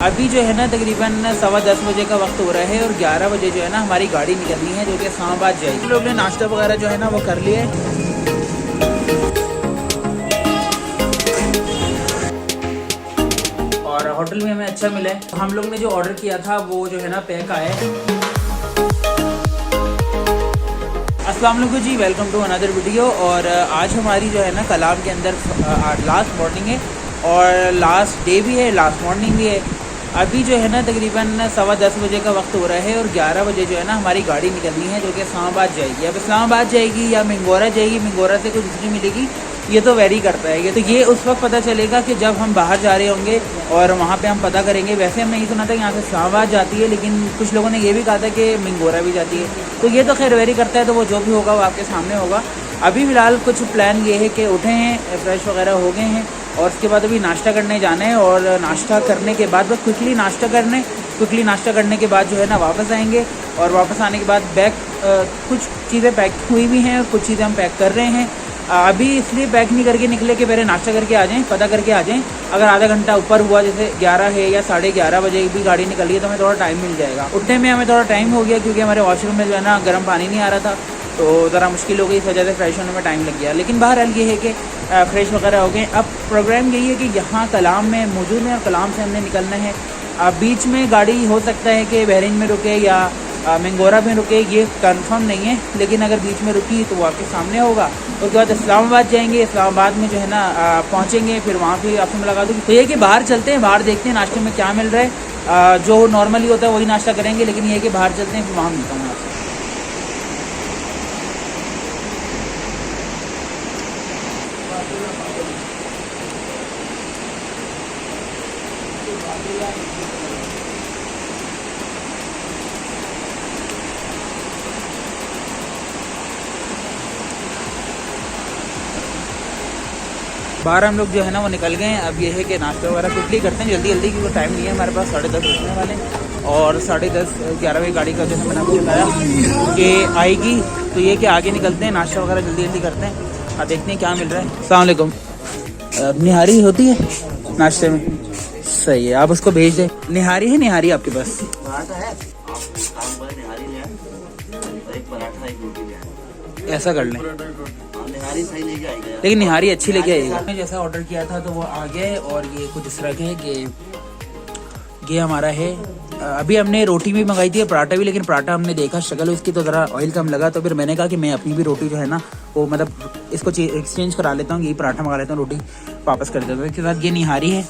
अभी जो है ना तकरीबन 10:15 बजे का वक्त हो रहा है और 11 बजे जो है ना हमारी गाड़ी निकलनी है जो कि इस्लामाबाद जाएगी। लोग ने नाश्ता वगैरह जो है ना वो कर लिए। और होटल में हमें अच्छा मिला है। हम लोग ने जो ऑर्डर किया था वो जो है ना पैक आया है। अस्सलाम वालेकुम जी, वेलकम टू अनदर वीडियो। और आज हमारी जो है ना कलाम के अंदर लास्ट मॉर्निंग है और लास्ट डे भी है, लास्ट मॉर्निंग भी है। अभी जो है ना तकरीबन 10:15 बजे का वक्त हो रहा है और 11 बजे जो है ना हमारी गाड़ी निकलनी है जो कि इस्लामाबाद जाएगी। अब इस्लामाबाद जाएगी या मिंगोरा जाएगी, मिंगोरा से कोई दूसरी मिलेगी, ये तो वेरी करता है। ये तो ये उस वक्त पता चलेगा कि जब हम बाहर जा रहे होंगे और वहाँ पे हम पता करेंगे। वैसे हमने ये सुना था कि यहाँ से इस्लामाबाद जाती है, लेकिन कुछ लोगों ने ये भी कहा था कि मिंगोरा भी जाती है। तो ये तो खैर वेरी करता है, तो वो जो भी होगा वो आपके सामने होगा। अभी फ़िलहाल कुछ प्लान ये है कि उठे हैं, फ्रेश वगैरह हो गए हैं और उसके बाद अभी नाश्ता करने जाना है। और नाश्ता करने के बाद बस क्विकली नाश्ता करने के बाद जो है ना वापस आएंगे। और वापस आने के बाद बैग कुछ चीज़ें पैक हुई भी हैं और कुछ चीज़ें हम पैक कर रहे हैं। अभी इसलिए पैक नहीं करके निकले कि पहले नाश्ता करके आ जाएं, पता करके आ जाएं। अगर आधा घंटा ऊपर हुआ, जैसे 11 है या 11:30 बजे भी गाड़ी निकली है, तो हमें थोड़ा टाइम मिल जाएगा। उठने में हमें थोड़ा टाइम हो गया क्योंकि हमारे वॉशरूम में जो है ना गर्म पानी नहीं आ रहा था, तो ज़रा मुश्किल हो गई। इस वजह से फ्रेश होने में टाइम लग गया। लेकिन बहरहाल ये है कि फ्रेश वगैरह हो गए। अब प्रोग्राम यही है कि यहाँ कलाम में मौजूद है और कलाम से हमने निकलना है। बीच में गाड़ी हो सकता है कि बहरीन में रुके या मिंगोरा में रुके, ये कंफर्म नहीं है। लेकिन अगर बीच में रुकी तो वो आपके सामने होगा। उसके बाद इस्लामाबाद जाएंगे, इस्लामाबाद में जो है ना पहुँचेंगे, फिर वहाँ भी आपसे मुलाकात होगी। तो ये कि बाहर चलते हैं, बाहर देखते हैं नाश्ते में क्या मिल रहा है। जो नॉर्मली होता है वही नाश्ता करेंगे, लेकिन ये कि बाहर चलते हैं, फिर वहाँ मिलता हूँ आपसे। बाहर हम लोग जो है ना वो निकल गए हैं। अब ये है कि नाश्ता वगैरह क्विकली करते हैं, जल्दी क्योंकि टाइम नहीं है हमारे पास। 10:30 बजने वाले और 10:30-11 बजे गाड़ी का जो है मैंने आपको बताया कि आएगी। तो ये कि आगे निकलते हैं, नाश्ता वगैरह जल्दी करते हैं और देखते हैं क्या मिल रहा है। अस्सलाम वालेकुम। निहारी होती है नाश्ते में? सही है, आप उसको भेज दें। निहारी है, निहारी आपके पास? ऐसा कर लें, लेकिन निहारी अच्छी लेके आएगा। जैसा ऑर्डर किया था तो वो आ गया है। और ये कुछ इस तरह के है कि ये हमारा है। अभी हमने रोटी भी मंगाई थी, पराठा भी, लेकिन पराठा हमने देखा शक्ल उसकी तो ज़रा ऑयल कम लगा। तो फिर मैंने कहा कि मैं अपनी भी रोटी जो है ना वो मतलब इसको एक्सचेंज करा लेता हूँ, यही पराठा मंगा लेता हूँ, रोटी वापस कर देता हूँ। इसके साथ ये निहारी है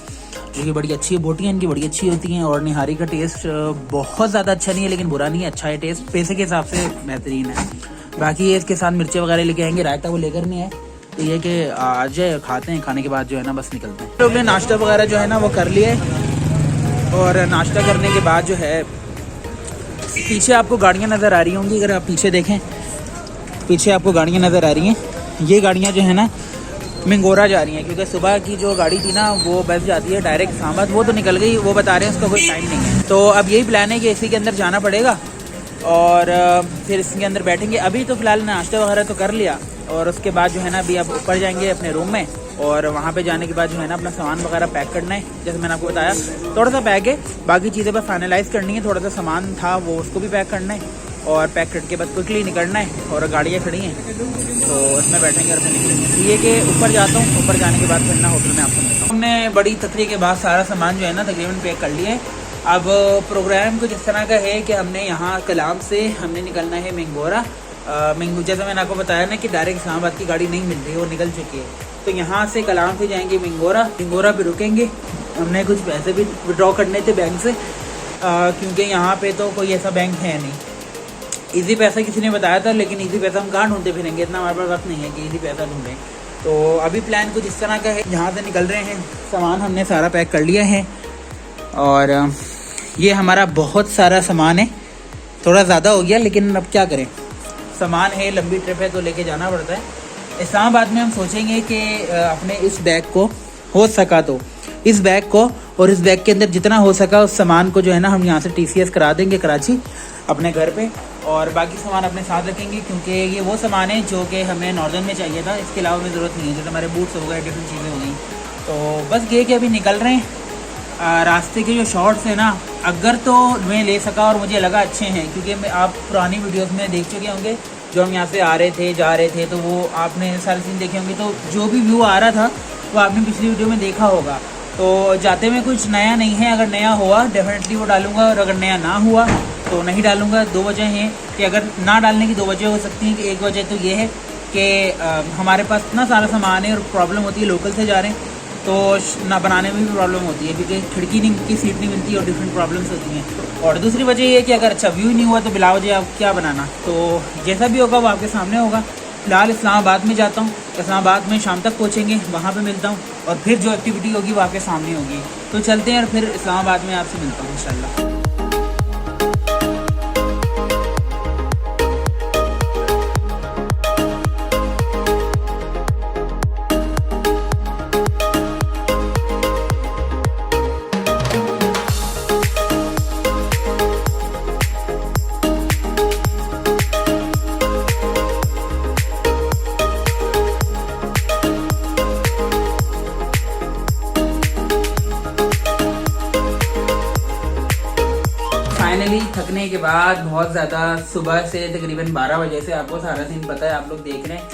जो कि बड़ी अच्छी है। बोटियाँ इनकी बड़ी अच्छी होती हैं और निहारी का टेस्ट बहुत ज़्यादा अच्छा नहीं है, लेकिन बुरा नहीं है, अच्छा है टेस्ट, पैसे के हिसाब से बेहतरीन है। बाकी ये इसके साथ मिर्चें वगैरह लेके आएंगे, रायता वो लेकर नहीं है। तो ये कि आज खाते हैं, खाने के बाद जो है ना बस निकलते हैं। लोग ने नाश्ता वगैरह जो है ना वो कर लिया है। और नाश्ता करने के बाद जो है पीछे आपको गाड़ियाँ नज़र आ रही होंगी। अगर आप पीछे देखें, पीछे आपको गाड़ियाँ नज़र आ रही हैं। ये गाड़ियाँ जो है ना मिंगोरा जा रही हैं, क्योंकि सुबह की जो गाड़ी थी ना वो बस जाती है डायरेक्ट इस्लामाबाद, वो तो निकल गई। वो बता रहे हैं उसका कोई टाइम नहीं है। तो अब यही प्लान है कि इसी के अंदर जाना पड़ेगा और फिर इसके अंदर बैठेंगे। अभी तो फ़िलहाल नाश्ता वगैरह तो कर लिया और उसके बाद जो है ना अभी अब ऊपर जाएंगे अपने रूम में। और वहाँ पे जाने के बाद जो है ना अपना सामान वगैरह पैक करना है। जैसे मैंने आपको बताया थोड़ा सा पैक है, बाकी चीज़ें बस फाइनलाइज़ करनी है। थोड़ा सा सामान था वो उसको भी पैक करना है और पैक करके बस क्विकली निकलना है। और गाड़ियाँ खड़ी हैं तो उसमें बैठेंगे और फिर निकलेंगे। ये कि ऊपर जाता हूँ, ऊपर जाने के बाद फिर ना होटल में आपको मिलता हूँ। हमने बड़ी तकरीर के बाद सारा सामान जो है ना तकरीबन पैक कर लिया है। अब प्रोग्राम कुछ इस तरह का है कि हमने यहाँ कलाम से हमने निकलना है मिंगोरा। जैसा मैंने आपको बताया ना कि डायरेक्ट इस्लामाबाद की गाड़ी नहीं मिल रही है, वो निकल चुकी है। तो यहाँ से कलाम से जाएंगे मिंगोरा पे रुकेंगे। हमने कुछ पैसे भी विड्रॉ करने थे बैंक से, क्योंकि यहाँ पे तो कोई ऐसा बैंक है नहीं। इजी पैसा किसी ने बताया था, लेकिन इजी पैसा हम कहाँ ढूंढते फिरेंगे, इतना हमारे पास वक्त नहीं है कि इजी पैसा ढूंढें। तो अभी प्लान कुछ इस तरह का है, यहाँ से निकल रहे हैं। सामान हमने सारा पैक कर लिया है और ये हमारा बहुत सारा सामान है, थोड़ा ज़्यादा हो गया, लेकिन अब क्या करें, सामान है, लंबी ट्रिप है तो लेके जाना पड़ता है। इस्लामाबाद में हम सोचेंगे कि अपने इस बैग को हो सका तो इस बैग को और इस बैग के अंदर जितना हो सका उस सामान को जो है ना हम यहाँ से TCS करा देंगे कराची अपने घर पे। और बाकी सामान अपने साथ रखेंगे, क्योंकि ये वो सामान है जो कि हमें नॉर्दर्न में चाहिए था। इसके अलावा हमें ज़रूरत नहीं है, जैसे हमारे बूट्स हो गए, डिफरेंट चीज़ें हो गई। तो बस ये कि अभी निकल रहे हैं रास्ते के जो शॉट्स हैं ना, अगर तो मैं ले सका और मुझे लगा अच्छे हैं, क्योंकि मैं आप पुरानी वीडियोस में देख चुके होंगे जो हम यहाँ से आ रहे थे जा रहे थे, तो वो आपने सारे सीन देखे होंगे। तो जो भी व्यू आ रहा था वो आपने पिछली वीडियो में देखा होगा। तो जाते में कुछ नया नहीं है, अगर नया हुआ डेफिनेटली वो डालूंगा, और अगर नया ना हुआ तो नहीं डालूंगा। दो वजह हैं कि अगर ना डालने की दो वजह हो सकती हैं कि एक वजह तो ये है कि हमारे पास इतना सारा सामान है और प्रॉब्लम होती है लोकल से जा रहे हैं तो ना बनाने में भी प्रॉब्लम होती है, क्योंकि खिड़की नहीं मिलती, सीट नहीं मिलती और डिफरेंट प्रॉब्लम्स होती हैं। और दूसरी वजह ये है कि अगर अच्छा व्यू नहीं हुआ तो बिला वजह आप क्या बनाना। तो जैसा भी होगा वो आपके सामने होगा। फिलहाल इस्लामाबाद में जाता हूँ, इस्लामाबाद में शाम तक पहुँचेंगे, वहाँ पे मिलता हूँ और फिर जो एक्टिविटी होगी वो आपके सामने होगी। तो चलते हैं और फिर इस्लामाबाद में आपसे मिलता हूँ इंशाल्लाह। फाइनली थकने के बाद बहुत ज़्यादा सुबह से तकरीबन 12 बजे से, आपको सारा सीन पता है, आप लोग देख रहे हैं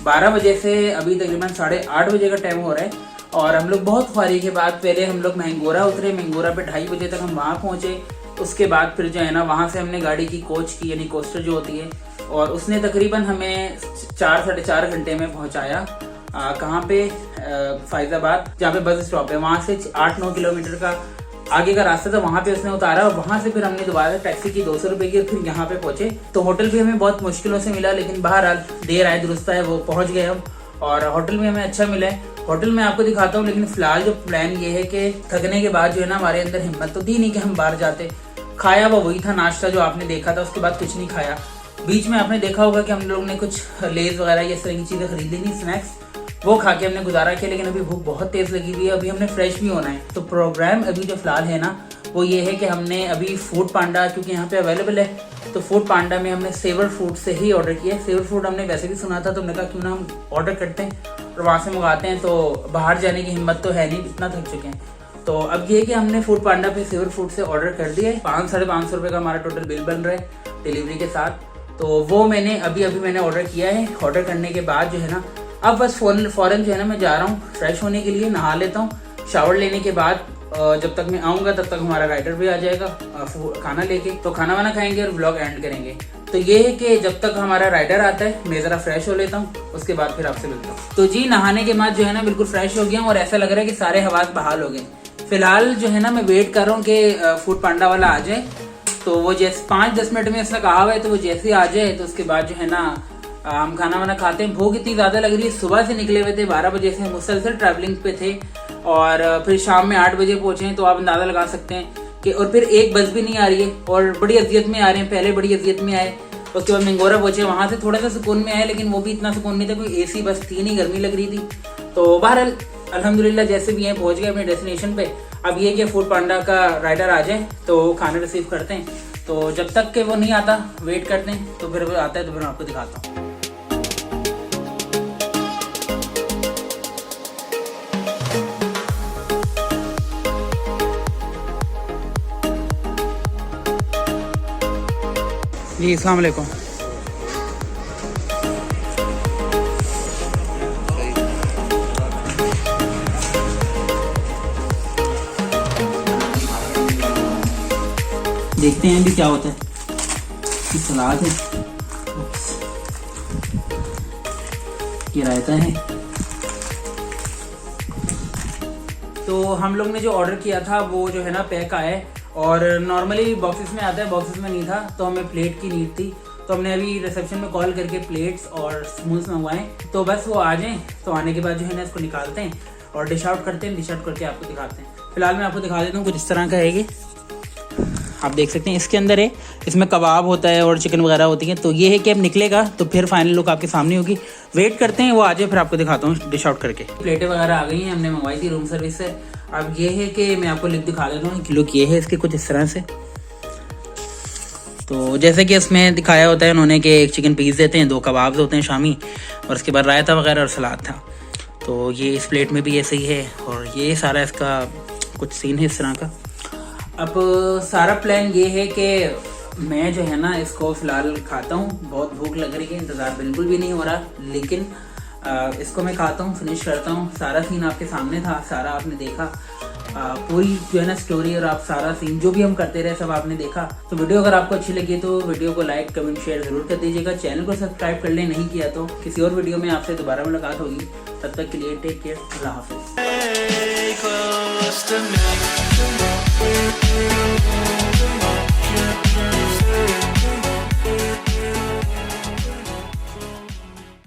12 बजे से अभी तकरीबन 8:30 बजे का टाइम हो रहा है। और हम लोग बहुत ख्वारी के बाद पहले हम लोग मैंगोरा उतरे, मैंगोरा पे 2:30 बजे तक हम वहाँ पहुँचे। उसके बाद फिर जो है ना वहाँ से हमने गाड़ी की कोच की, यानी कोस्टर जो होती है, और उसने तकरीबन हमें 4-4.5 घंटे में पहुँचाया। कहाँ पे? फैज़ाबाद, जहाँ पे बस स्टॉप है, वहाँ से 8-9 किलोमीटर का आगे का रास्ता था, वहाँ पे उसने उतारा और वहाँ से फिर हमने दोबारा टैक्सी की 200 रुपये की और फिर यहाँ पे पहुँचे। तो होटल भी हमें बहुत मुश्किलों से मिला, लेकिन बहरहाल देर आए दुरुस्त है, वो पहुँच गए हम और होटल भी हमें अच्छा मिला है। होटल में आपको दिखाता हूँ, लेकिन फिलहाल जो प्लान ये है कि थकने के बाद जो है ना हमारे अंदर हिम्मत तो थी नहीं कि हम बाहर जाते। खाया वो वही था नाश्ता जो आपने देखा था, उसके बाद कुछ नहीं खाया। बीच में आपने देखा होगा कि हम लोग ने कुछ लेज वगैरह ये तरह की चीज़ें खरीद ली थी, स्नैक्स, वो खा के हमने गुजारा किया। लेकिन अभी भूख बहुत तेज लगी हुई है, अभी हमने फ्रेश भी होना है। तो प्रोग्राम अभी जो फिलहाल है ना वो ये है कि हमने अभी फूड पांडा, क्योंकि यहाँ पे अवेलेबल है, तो फूड पांडा में हमने सेवर फूड से ही ऑर्डर किया। सेवर फूड हमने वैसे भी सुना था, तो हमने कहा क्यों ना हम ऑर्डर करते हैं और वहाँ से मंगाते हैं। तो बाहर जाने की हिम्मत तो है नहीं, इतना थक चुके हैं। तो अब ये है कि हमने फूड पांडा पे सेवर फूड से ऑर्डर कर दिया है। 500-550 रुपये का हमारा टोटल बिल बन रहा है डिलीवरी के साथ। तो वो मैंने अभी मैंने ऑर्डर किया है। ऑर्डर करने के बाद जो है ना अब बस फ़ौरन जो है ना मैं जा रहा हूँ फ्रेश होने के लिए, नहा लेता हूँ। शावर लेने के बाद जब तक मैं आऊँगा तब तक हमारा राइडर भी आ जाएगा खाना लेके, तो खाना वाना खाएंगे और व्लॉग एंड करेंगे। तो ये है कि जब तक हमारा राइडर आता है मैं ज़रा फ्रेश हो लेता हूँ, उसके बाद फिर आपसे मिलता हूँ। तो जी नहाने के बाद जो है ना बिल्कुल फ्रेश हो गया हूँ और ऐसा लग रहा है कि सारे हवास बहाल हो गए। फिलहाल जो है ना मैं वेट कर रहा हूँ कि फूड पांडा वाला आ जाए। तो वो जैसे 5-10 मिनट में ऐसा कहा हुआ है, तो वो जैसे आ जाए तो उसके बाद जो है ना हम खाना वाना खाते हैं। भूख इतनी ज़्यादा लग रही है, सुबह से निकले हुए थे, 12 बजे से मुसलसल ट्रैवलिंग पे थे और फिर शाम में 8 बजे पहुँचे हैं। तो आप अंदाज़ा लगा सकते हैं कि और फिर एक बस भी नहीं आ रही है और बड़ी अजियत में आ रहे हैं। पहले बड़ी अजियत में आए, उसके बाद मैंगोरा पहुँचे, वहाँ से थोड़ा सा सुकून में आए, लेकिन वो भी इतना सुकून नहीं था, कोई एसी बस थी नहीं, गर्मी लग रही थी। तो बहरहाल अल्हम्दुलिल्लाह जैसे भी हैं पहुँच गए अपने डेस्टिनेशन पे। अब ये कि फूड पांडा का राइडर आ जाए तो खाना रिसीव करते हैं। तो जब तक कि वो नहीं आता वेट करते हैं, तो फिर वो आता है तो फिर मैं आपको दिखाता हूँ। जी अस्सलाम वालेकुम। देखते हैं अभी क्या होता है। सलाद है, ये रायता है। तो हम लोग ने जो ऑर्डर किया था वो जो है ना पैक आया है और नॉर्मली बॉक्सेस में आता है, बॉक्सेस में नहीं था, तो हमें प्लेट की नीड थी। तो हमने अभी रिसेप्शन में कॉल करके प्लेट्स और स्पून्स मंगवाए। तो बस वो आ जाएं, तो आने के बाद जो है ना इसको निकालते हैं और डिश आउट करते हैं। डिश आउट करके आपको दिखाते हैं। फिलहाल मैं आपको दिखा देता हूँ कुछ इस तरह का है ये, आप देख सकते हैं इसके अंदर है, इसमें कबाब होता है और चिकन वगैरह होती है। तो ये है कि अब निकलेगा तो फिर फाइनल लुक आपके सामने होगी। वेट करते हैं वो आ जाए, फिर आपको दिखाता हूँ डिश आउट करके। प्लेटें वगैरह आ गई हैं, हमने मंगवाई थी रूम सर्विस से। अब ये है कि मैं आपको लिख दिखा देता हूँ। लुक ये है इसके कुछ इस तरह से। तो जैसे कि इसमें दिखाया होता है उन्होंने कि एक चिकन पीस देते हैं, 2 कबाब्स होते हैं शामी, और उसके बाद रायता वगैरह और सलाद था। तो ये इस प्लेट में भी ऐसे ही है और ये सारा इसका कुछ सीन है इस तरह का। अब सारा प्लान ये है कि मैं जो है ना इसको फ़िलहाल खाता हूँ, बहुत भूख लग रही है, इंतज़ार बिल्कुल भी नहीं हो रहा, लेकिन इसको मैं खाता हूँ, फिनिश करता हूँ। सारा सीन आपके सामने था, सारा आपने देखा, पूरी जो है ना स्टोरी और आप सारा सीन जो भी हम करते रहे सब आपने देखा। तो वीडियो अगर आपको अच्छी लगी तो वीडियो को लाइक कमेंट शेयर ज़रूर कर दीजिएगा। चैनल को सब्सक्राइब कर लें नहीं किया तो। किसी और वीडियो में आपसे दोबारा मुलाकात होगी, तब तक के लिए टेक केयर, अल्लाह हाफिज़।